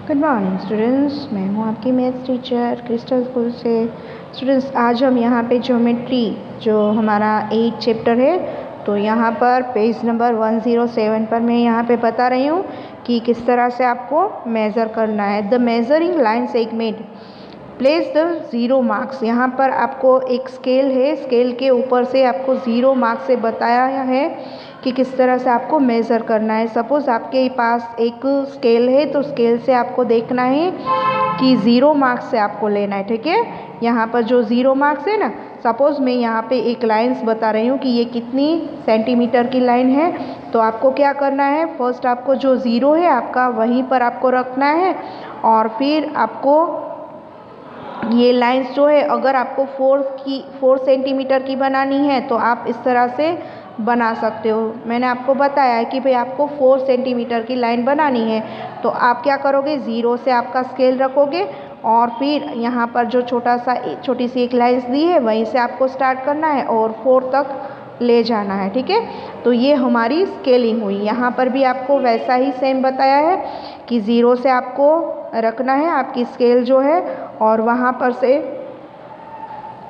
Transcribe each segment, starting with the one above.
Good morning students, मैं हूँ आपकी मैथ्स टीचर क्रिस्टल स्कूल से। स्टूडेंट्स, आज हम यहाँ पे ज्योमेट्री जो हमारा 8 चैप्टर है, तो यहाँ पर पेज नंबर 107 पर मैं यहाँ पे बता रही हूँ कि किस तरह से आपको मेज़र करना है। The measuring line segment place the 0 marks. यहाँ पर आपको एक स्केल है, स्केल के ऊपर से आपको 0 मार्क्स से बताया है कि किस तरह से आपको मेज़र करना है। सपोज़ आपके पास एक स्केल है, तो स्केल से आपको देखना है कि 0 मार्क्स से आपको लेना है। ठीक है, यहाँ पर जो 0 मार्क्स है ना, सपोज़ मैं यहाँ पे एक लाइन्स बता रही हूँ कि ये कितनी सेंटीमीटर की लाइन है। तो आपको क्या करना है, फर्स्ट आपको जो 0 है आपका वहीं पर आपको रखना है, और फिर आपको ये लाइंस जो है, अगर आपको 4 सेंटीमीटर की बनानी है तो आप इस तरह से बना सकते हो। मैंने आपको बताया है कि भाई आपको 4 सेंटीमीटर की लाइन बनानी है, तो आप क्या करोगे, 0 से आपका स्केल रखोगे और फिर यहाँ पर जो छोटी सी एक लाइन्स दी है वहीं से आपको स्टार्ट करना है और 4 तक ले जाना है। ठीक है, तो ये हमारी स्केलिंग हुई। यहाँ पर भी आपको वैसा ही सेम बताया है कि 0 से आपको रखना है आपकी स्केल जो है, और वहाँ पर से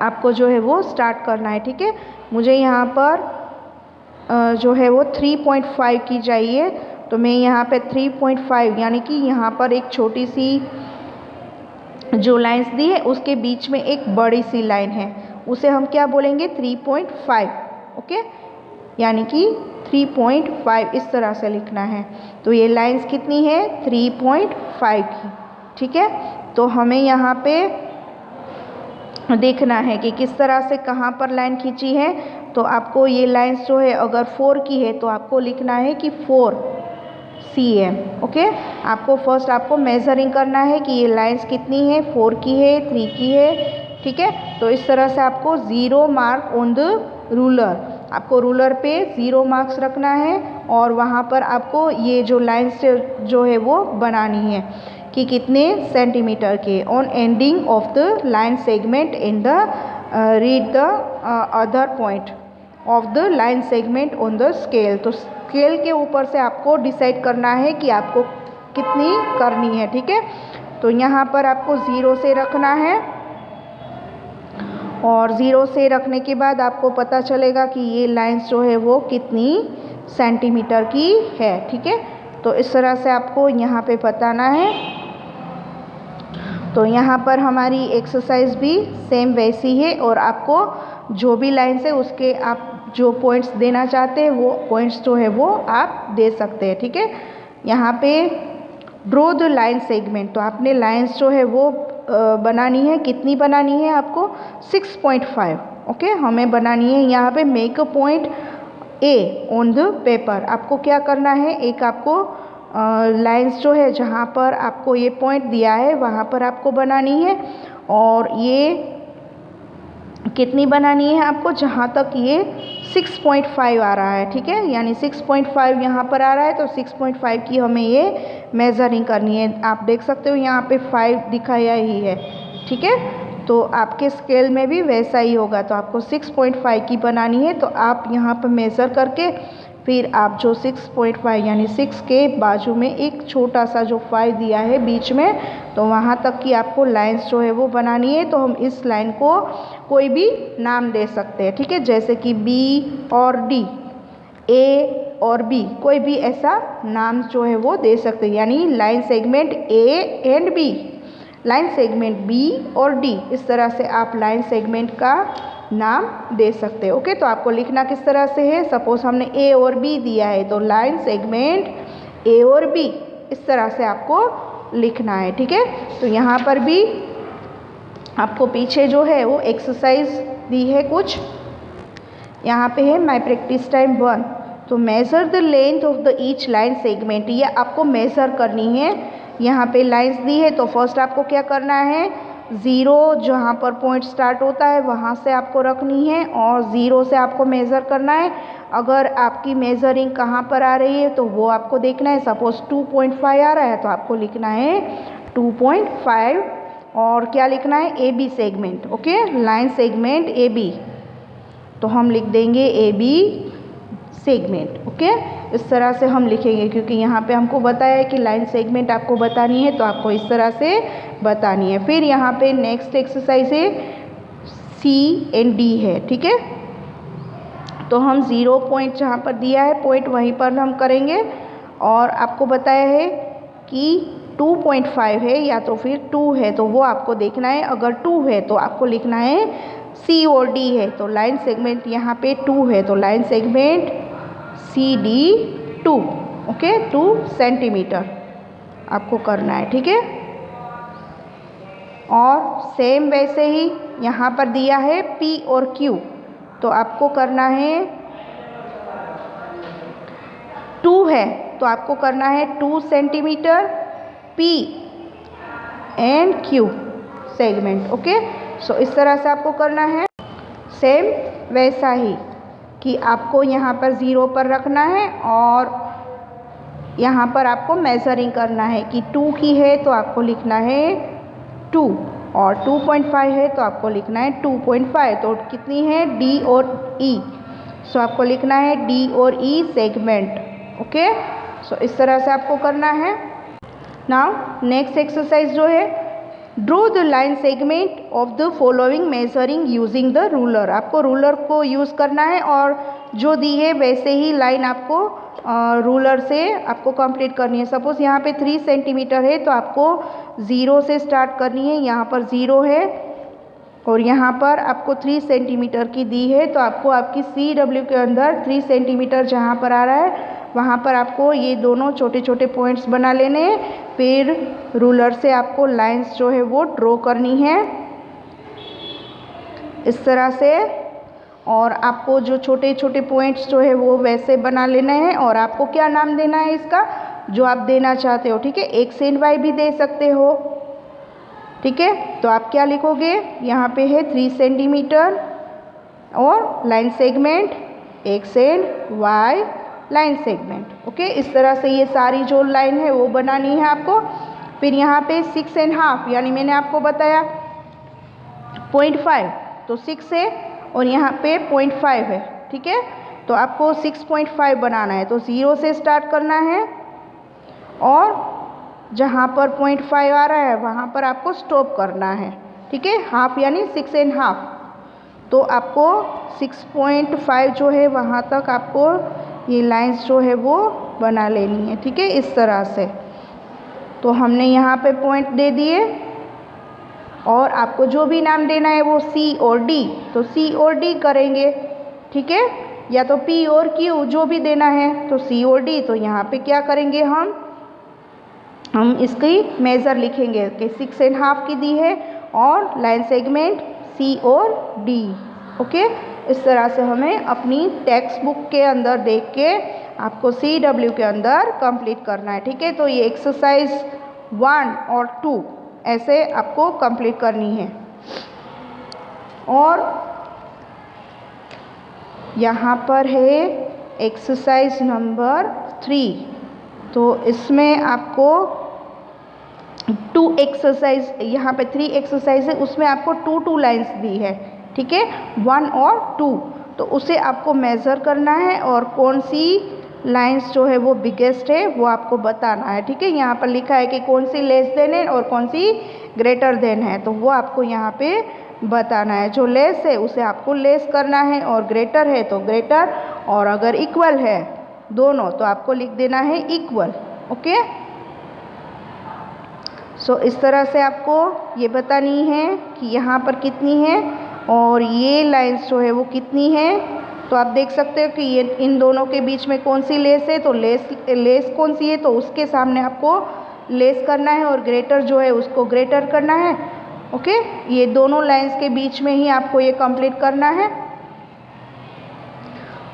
आपको जो है वो स्टार्ट करना है। ठीक है, मुझे यहाँ पर जो है वो 3.5 की चाहिए, तो मैं यहाँ पे 3.5 यानी कि यहाँ पर एक छोटी सी जो लाइंस दी है उसके बीच में एक बड़ी सी लाइन है, उसे हम क्या बोलेंगे, 3.5। ओके, यानी कि 3.5 इस तरह से लिखना है। तो ये लाइंस कितनी है, 3.5 की। ठीक है, तो हमें यहाँ पे देखना है कि किस तरह से कहाँ पर लाइन खींची है। तो आपको ये लाइंस जो है अगर 4 की है तो आपको लिखना है कि 4 cm। ओके, आपको फर्स्ट आपको मेजरिंग करना है कि ये लाइंस कितनी है, 4 की है, 3 की है। ठीक है, तो इस तरह से आपको 0 मार्क ऑन द रूलर, आपको रूलर पे 0 मार्क्स रखना है और वहाँ पर आपको ये जो लाइंस जो है वो बनानी है कि कितने सेंटीमीटर के। On ending of the line segment in the read the other point of the line segment on the scale. तो स्केल के ऊपर से आपको डिसाइड करना है कि आपको कितनी करनी है। ठीक है, तो यहाँ पर आपको 0 से रखना है और 0 से रखने के बाद आपको पता चलेगा कि ये लाइंस जो है वो कितनी सेंटीमीटर की है। ठीक है, तो इस तरह से आपको यहाँ पे बताना है। तो यहाँ पर हमारी एक्सरसाइज भी सेम वैसी है, और आपको जो भी लाइंस है उसके आप जो पॉइंट्स देना चाहते हैं वो पॉइंट्स जो है वो आप दे सकते हैं। ठीक है, यहाँ पे ड्रॉ द लाइन सेगमेंट, तो आपने लाइंस जो है वो बनानी है, कितनी बनानी है आपको, 6.5। ओके, हमें बनानी है यहाँ पे make a point A on the paper. आपको क्या करना है, एक आपको लाइंस जो है जहाँ पर आपको ये पॉइंट दिया है वहाँ पर आपको बनानी है, और ये कितनी बनानी है आपको, जहाँ तक ये 6.5 आ रहा है। ठीक है, यानी 6.5 यहाँ पर आ रहा है, तो 6.5 की हमें ये मेजरिंग करनी है। आप देख सकते हो यहाँ पे 5 दिखाया ही है। ठीक है, तो आपके स्केल में भी वैसा ही होगा, तो आपको 6.5 की बनानी है। तो आप यहाँ पर मेज़र करके फिर आप जो 6.5 यानी 6 के बाजू में एक छोटा सा जो 5 दिया है बीच में, तो वहाँ तक की आपको लाइंस जो है वो बनानी है। तो हम इस लाइन को कोई भी नाम दे सकते हैं। ठीक है, जैसे कि B और D, A और B, कोई भी ऐसा नाम जो है वो दे सकते हैं, यानी line segment A and B, line segment B और D, इस तरह से आप लाइन सेगमेंट का नाम दे सकते हैं। ओके, तो आपको लिखना किस तरह से है, सपोज हमने A और B दिया है, तो लाइन सेगमेंट A और B इस तरह से आपको लिखना है। ठीक है, तो यहाँ पर भी आपको पीछे जो है वो एक्सरसाइज दी है कुछ, यहाँ पे है माई प्रैक्टिस टाइम 1। तो measure the length of the each line segment, ये आपको मेज़र करनी है। यहाँ पे लाइंस दी है, तो फर्स्ट आपको क्या करना है, 0 जहाँ पर पॉइंट स्टार्ट होता है वहाँ से आपको रखनी है और 0 से आपको मेज़र करना है। अगर आपकी मेज़रिंग कहाँ पर आ रही है तो वो आपको देखना है। सपोज 2.5 आ रहा है तो आपको लिखना है 2.5, और क्या लिखना है, A B segment. Okay, line segment A B, तो हम लिख देंगे ए बी सेगमेंट। ओके, इस तरह से हम लिखेंगे, क्योंकि यहाँ पे हमको बताया है कि लाइन सेगमेंट आपको बतानी है, तो आपको इस तरह से बतानी है। फिर यहाँ पे नेक्स्ट एक्सरसाइज है सी एंड डी है, ठीक है। तो हम 0 पॉइंट जहाँ पर दिया है पॉइंट वहीं पर हम करेंगे, और आपको बताया है कि 2.5 है या तो फिर 2 है, तो वो आपको देखना है। अगर 2 है तो आपको लिखना है सी और डी है, तो लाइन सेगमेंट यहाँ पे 2 है, तो line segment C D 2, okay, 2 centimetre आपको करना है, ठीक है। और सेम वैसे ही यहाँ पर दिया है पी और क्यू, तो आपको करना है 2 है तो आपको करना है 2 centimetre P and Q segment. Okay, so इस तरह से आपको करना है। सेम वैसा ही कि आपको यहाँ पर 0 पर रखना है और यहाँ पर आपको मेजरिंग करना है कि 2 की है तो आपको लिखना है 2, और 2.5 है तो आपको लिखना है 2.5। तो कितनी है डी और ई, सो आपको लिखना है डी और ई सेगमेंट। ओके, सो इस तरह से आपको करना है। नाउ नेक्स्ट एक्सरसाइज जो है, draw the line segment of the following measuring using the ruler. आपको रूलर को यूज़ करना है और जो दी है वैसे ही लाइन आपको रूलर से आपको कंप्लीट करनी है। सपोज़ यहाँ पे 3 सेंटीमीटर है तो आपको 0 से स्टार्ट करनी है। यहाँ पर 0 है और यहाँ पर आपको 3 सेंटीमीटर की दी है, तो आपको आपकी CW के अंदर 3 सेंटीमीटर जहाँ पर आ रहा है वहाँ पर आपको ये दोनों छोटे छोटे पॉइंट्स बना लेने हैं। फिर रूलर से आपको लाइंस जो है वो ड्रॉ करनी है इस तरह से, और आपको जो छोटे छोटे पॉइंट्स जो है वो वैसे बना लेना है। और आपको क्या नाम देना है इसका, जो आप देना चाहते हो, ठीक है। एक्स एंड वाई भी दे सकते हो, ठीक है। तो आप क्या लिखोगे, यहाँ पे है 3 सेंटीमीटर और line segment X and Y line segment. Okay, इस तरह से ये सारी जो लाइन है वो बनानी है आपको। फिर यहाँ पे 6.5 यानी मैंने आपको बताया 0.5, तो 6 है और यहाँ पे 0.5 है, ठीक है। तो आपको 6.5 बनाना है, तो 0 से स्टार्ट करना है और जहाँ पर 0.5 आ रहा है वहाँ पर आपको स्टॉप करना है, ठीक है। हाफ यानी 6.5, तो आपको 6.5 जो है वहाँ तक आपको ये लाइंस जो है वो बना लेनी है, ठीक है, इस तरह से। तो हमने यहाँ पे पॉइंट दे दिए और आपको जो भी नाम देना है वो सी और डी, तो सी और डी करेंगे, ठीक है, या तो पी और क्यू जो भी देना है तो सी और डी। तो यहाँ पे क्या करेंगे, हम इसकी मेज़र लिखेंगे कि 6.5 की दी है और लाइन सेगमेंट सी और डी। ओके, इस तरह से हमें अपनी टेक्स्ट बुक के अंदर देख के आपको CW के अंदर कंप्लीट करना है, ठीक है। तो ये एक्सरसाइज 1 और 2 ऐसे आपको कंप्लीट करनी है। और यहाँ पर है एक्सरसाइज नंबर 3, तो इसमें आपको 2 एक्सरसाइज, यहाँ पे 3 एक्सरसाइज है, उसमें आपको 2 लाइंस दी है, ठीक है, 1 और 2। तो उसे आपको मेज़र करना है और कौन सी लाइंस जो है वो बिगेस्ट है वो आपको बताना है, ठीक है। यहाँ पर लिखा है कि कौन सी लेस देन है और कौन सी ग्रेटर देन है, तो वो आपको यहाँ पे बताना है। जो लेस है उसे आपको लेस करना है और ग्रेटर है तो ग्रेटर, और अगर इक्वल है दोनों तो आपको लिख देना है इक्वल। ओके, सो इस तरह से आपको ये बतानी है कि यहाँ पर कितनी है और ये लाइंस जो है वो कितनी है। तो आप देख सकते हो कि ये इन दोनों के बीच में कौन सी लेस है, तो लेस कौन सी है तो उसके सामने आपको लेस करना है और ग्रेटर जो है उसको ग्रेटर करना है। ओके, ये दोनों लाइंस के बीच में ही आपको ये कंप्लीट करना है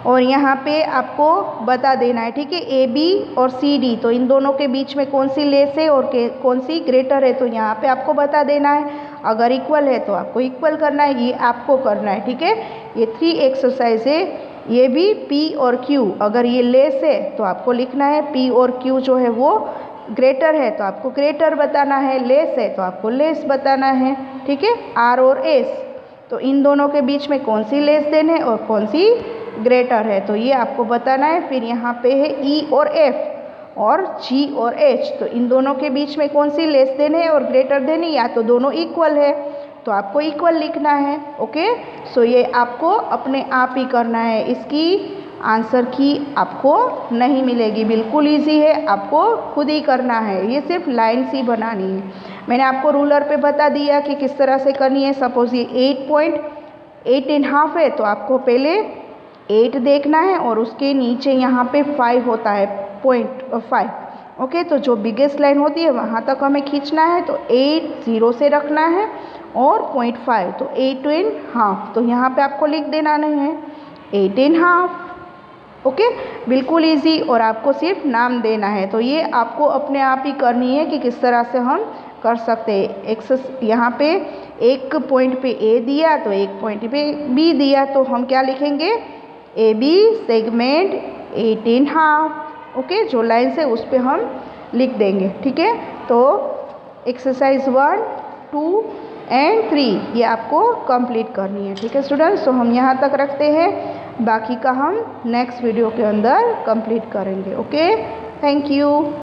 और यहाँ पे आपको बता देना है, ठीक है, AB और CD, तो इन दोनों के बीच में कौन सी लेस है और कौन सी ग्रेटर है, तो यहाँ पे आपको बता देना है। अगर इक्वल है तो आपको इक्वल करना है, ये आपको करना है, ठीक है। ये 3 एक्सरसाइज है, ये भी P और Q, अगर ये लेस है तो आपको लिखना है P और Q जो है वो ग्रेटर है तो आपको ग्रेटर बताना है, लेस है तो आपको लेस बताना है, ठीक है। R और S, तो इन दोनों के बीच में कौन सी लेस देन है और कौन सी ग्रेटर है, तो ये आपको बताना है। फिर यहाँ पे है ई और एफ और जी और एच, तो इन दोनों के बीच में कौन सी लेस देन है और ग्रेटर देन है, या तो दोनों इक्वल है तो आपको इक्वल लिखना है। ओके, सो ये आपको अपने आप ही करना है, इसकी आंसर की आपको नहीं मिलेगी, बिल्कुल इजी है, आपको खुद ही करना है, ये सिर्फ लाइन सी बनानी है। मैंने आपको रूलर पे बता दिया कि किस तरह से करनी है। सपोज ये 8.8½ है, तो आपको पहले 8 देखना है और उसके नीचे यहाँ पे 5 होता है, 0.5। ओके, तो जो बिगेस्ट लाइन होती है वहाँ तक हमें खींचना है, तो 8 0 से रखना है और 0.5, तो 8½ तो यहाँ पे आपको लिख देना नहीं है 8½ ओके, बिल्कुल इजी, और आपको सिर्फ नाम देना है। तो ये आपको अपने आप ही करनी है कि किस तरह से हम कर सकते हैं। एक्सेस यहाँ पे एक पॉइंट पे ए दिया तो एक पॉइंट पे बी दिया, तो हम क्या लिखेंगे, ए बी सेगमेंट 8½ ओके, जो लाइन से उस पर हम लिख देंगे। ठीक है, तो एक्सरसाइज 1, 2 एंड 3 ये आपको कंप्लीट करनी है। ठीक है स्टूडेंट्स, तो हम यहाँ तक रखते हैं, बाकी का हम नेक्स्ट वीडियो के अंदर कंप्लीट करेंगे। Okay, thank you.